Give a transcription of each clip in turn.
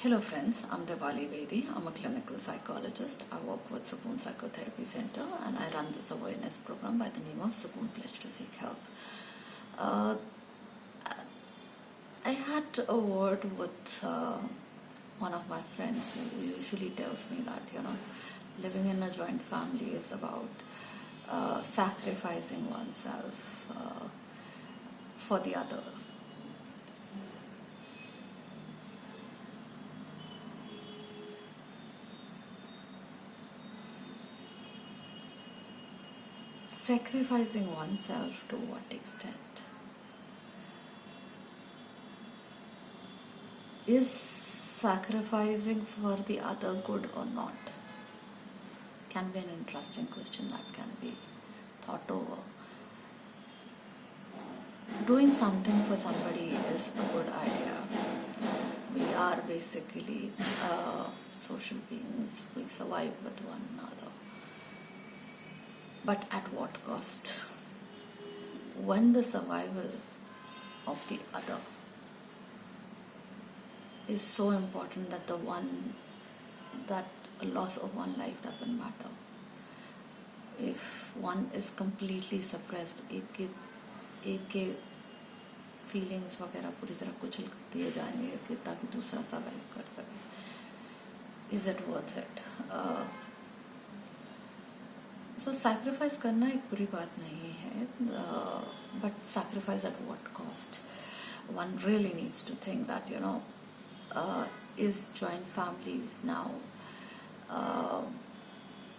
Hello friends, I'm Devali Vedi. I'm a clinical psychologist. I work with Sukoon Psychotherapy Center and I run this awareness program by the name of Sukoon Pledge to Seek Help. Uh, I had a word with one of my friends who usually tells me that, living in a joint family is about sacrificing oneself for the other. Sacrificing oneself to what extent? Is sacrificing for the other good or not? Can be an interesting question that can be thought over. Doing something for somebody is a good idea. We are basically social beings. We survive with one another. But at what cost? When the survival of the other is so important that a loss of one life doesn't matter. If one is completely suppressed, एक के feelings वगैरह पूरी तरह कुचल दिए जाएंगे ताकि दूसरा सर्वाइव कर सके. Is it worth it? So sacrifice करना एक बुरी बात नहीं है, but sacrifice at what cost? One really needs to think that, is joint families now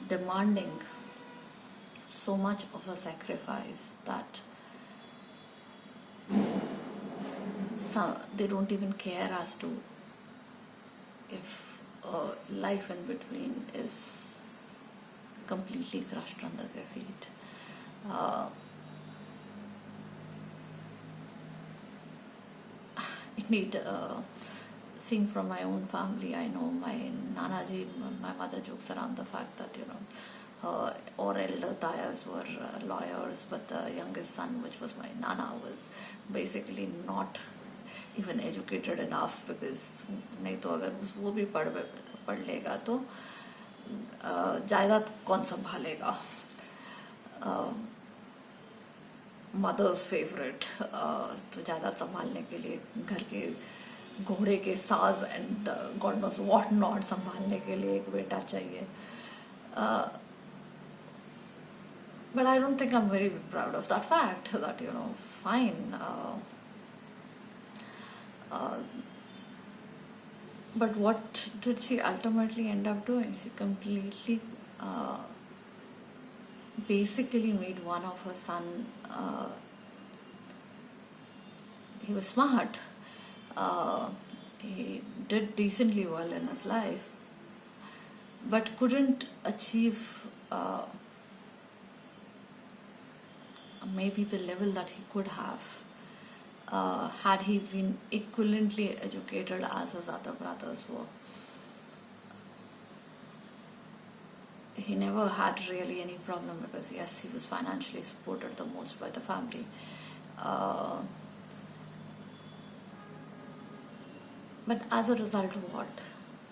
demanding so much of a sacrifice that they don't even care as to if life in between is completely crushed under their feet. Indeed, seeing from my own family, I know my Nanaji, my mother jokes around the fact that, her or elder tayas were lawyers, but the youngest son, which was my Nana, was basically not even educated enough, because नहीं तो अगर वो भी पढ़ लेगा तो जायदाद कौन संभालेगा. मदर्स फेवरेट, तो जायदाद संभालने के लिए घर के घोड़े के साज and God knows what not संभालने के लिए एक बेटा चाहिए. But I don't think I'm very proud of that fact that, fine. But what did she ultimately end up doing? She completely basically made one of her son, he was smart, he did decently well in his life, but couldn't achieve maybe the level that he could have had he been equivalently educated as his other brothers were. He never had really any problem because, yes, he was financially supported the most by the family. But as a result, what?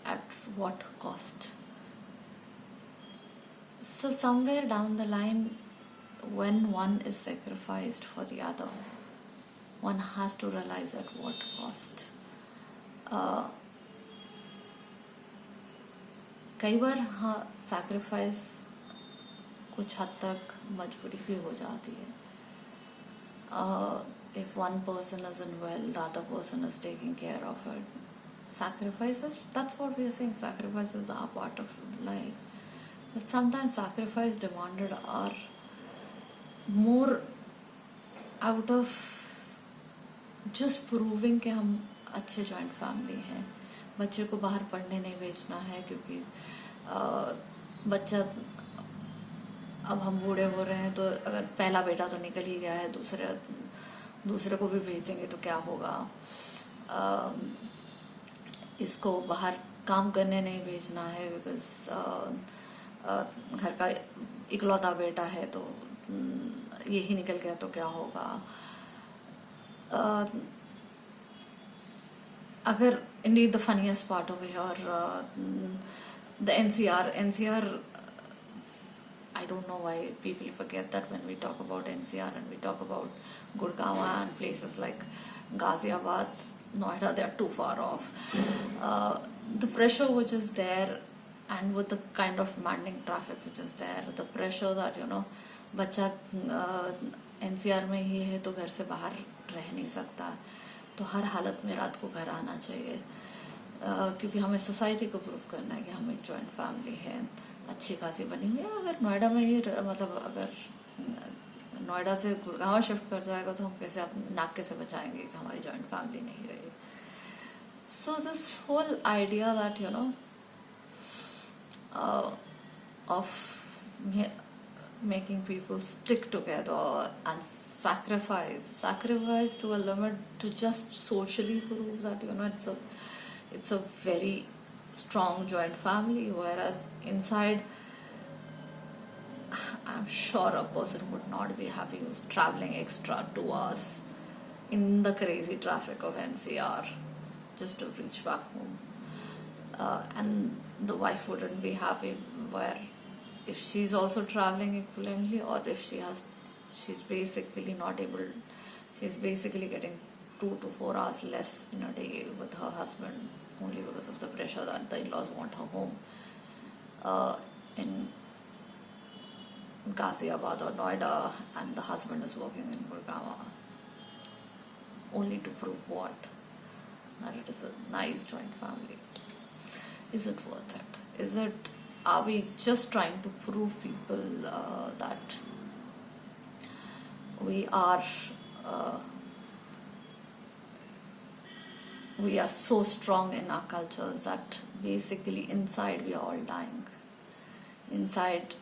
At what cost? So somewhere down the line, when one is sacrificed for the other, one has to realize at what cost. कई बार हाँ sacrifice कुछ हद तक मजबूरी भी हो जाती है. If one person isn't well, the other person is taking care of it. Sacrifices, that's what we are saying, sacrifices are part of life. But sometimes sacrifice demanded are more out of just proving कि हम अच्छे joint family हैं. बच्चे को बाहर पढ़ने नहीं भेजना है क्योंकि बच्चा, अब हम बूढ़े हो रहे हैं तो अगर पहला बेटा तो निकल ही गया है, दूसरे को भी भेज देंगे तो क्या होगा. इसको बाहर काम करने नहीं भेजना है बिकॉज घर का इकलौता बेटा है तो यही निकल गया तो क्या होगा. अगर indeed, the funniest part over here, the NCR. I don't know why people forget that when we talk about NCR and we talk about Gurgaon and places like Ghaziabad, Noida, they are too far off. The pressure which is there, and with the kind of demanding traffic which is there, the pressure that बच्चा NCR में ही है तो घर से बाहर रह नहीं सकता, तो हर हालत में रात को घर आना चाहिए, क्योंकि हमें सोसाइटी को प्रूव करना है कि हम एक जॉइंट फैमिली है, अच्छी खासी बनी हुई है. अगर नोएडा में ही मतलब अगर नोएडा से गुड़गांव शिफ्ट कर जाएगा तो हम कैसे नाक कैसे बचाएंगे कि हमारी जॉइंट फैमिली नहीं रही. So this whole idea that of making people stick together and sacrifice to a limit to just socially prove that it's a very strong joint family, whereas inside I'm sure a person would not be happy who's traveling extra 2 hours in the crazy traffic of NCR just to reach back home, and the wife wouldn't be happy where if she's also traveling equivalently, or if she's basically not able, she's basically getting 2 to 4 hours less in a day with her husband only because of the pressure that the in-laws want her home in Ghaziabad or Noida, and the husband is working in Gurgaon, only to prove what? That it is a nice joint family. Is it worth it? Are we just trying to prove people that we are so strong in our cultures that basically inside we are all dying? Inside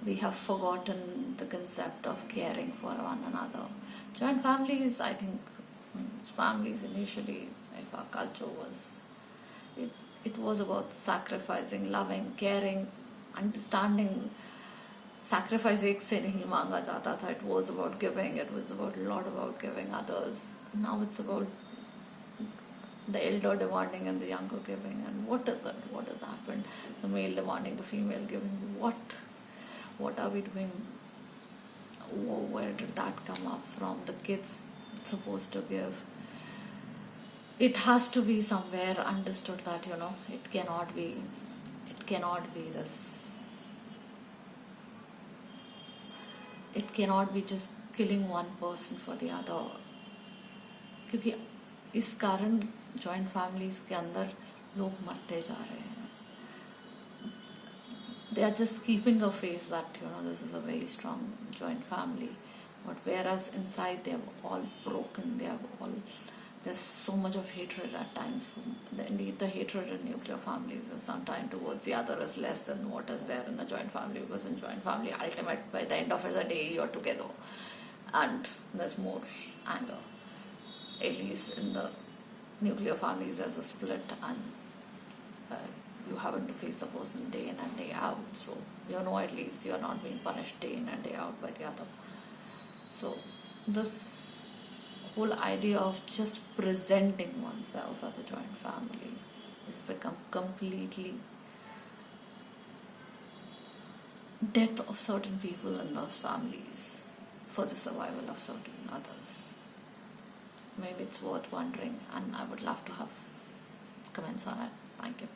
we have forgotten the concept of caring for one another. Joint families, I think, families initially, if our culture was, it was about sacrificing, loving, caring, understanding. Sacrifice एक से नहीं मांगा जाता था. It was about giving. It was about a lot about giving others. Now it's about the elder demanding and the younger giving. And what is it? What has happened? The male demanding, the female giving. What are we doing? Where did that come up from? The kids supposed to give. It has to be somewhere understood that it cannot be this. It cannot be just killing one person for the other. क्योंकि इस कारण joint families के अंदर लोग मरते जा रहे हैं. They are just keeping a face that this is a very strong joint family, but whereas inside they are all broken. There's so much of hatred at times. Indeed, the hatred in nuclear families is sometimes towards the other is less than what is there in a joint family, because in joint family, ultimate by the end of the day, you're together, and there's more anger. At least in the nuclear families, there's a split, and you happen to face the person day in and day out. So at least you're not being punished day in and day out by the other. So this whole idea of just presenting oneself as a joint family has become completely death of certain people in those families for the survival of certain others. Maybe it's worth wondering, and I would love to have comments on it. Thank you.